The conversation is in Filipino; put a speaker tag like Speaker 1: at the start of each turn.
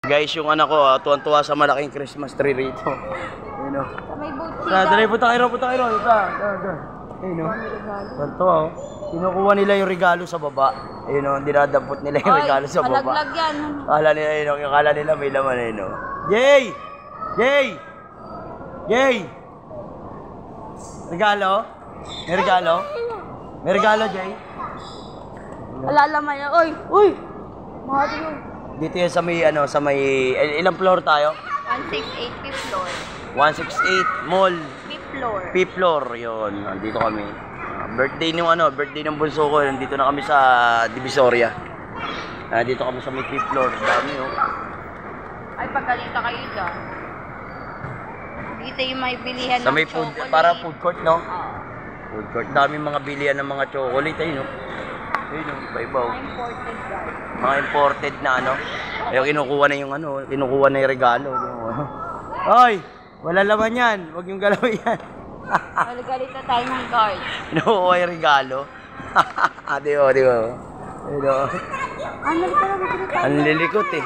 Speaker 1: Guys, yung anak ko, tuwan-tuwa sa malaking Christmas tree rito. Ayun o.
Speaker 2: May boat
Speaker 1: Dali, punta kayo. Ayun o. Tuwan-tuwa o. Kinukuha nila yung regalo sa baba. Ayun o, dinadampot nila yung regalo sa baba.
Speaker 2: Malaglag yan.
Speaker 1: Akala nila may laman ayun o. Jay! Jay! Jay! Regalo? May regalo? May regalo, Jay?
Speaker 2: Alalaman yan. Uy! Mahati yun.
Speaker 1: Dito yan sa may, ilang floor tayo?
Speaker 2: 168 fifth floor.
Speaker 1: 168 Mall.
Speaker 2: Fifth floor.
Speaker 1: Fifth floor, yun. Nandito kami. Birthday ng bunso ko. Nandito na kami sa Divisoria. Dito kami sa may fifth floor. Dami, oh.
Speaker 2: Ay, pagkalita kayo dyan. Dito yung may bilihan
Speaker 1: Sa
Speaker 2: ng
Speaker 1: may food,
Speaker 2: chocolate.
Speaker 1: para food court, no?
Speaker 2: Oo.
Speaker 1: Food court. Dami mga bilihan ng mga chocolate, ayun, no? Ayun, no? Iba-iba, oh.
Speaker 2: Imported guys.
Speaker 1: Mga imported na, ano? Ayun, kinukuha na yung, kinukuha na yung regalo. Hoy! Wala laman yan. Huwag yung galawin yan.
Speaker 2: Malagalit na tayo ng guard.
Speaker 1: Kinukuha yung regalo. Di ba? Ayun, no?
Speaker 2: Ang lalit na lang.
Speaker 1: Ang lilikot, eh.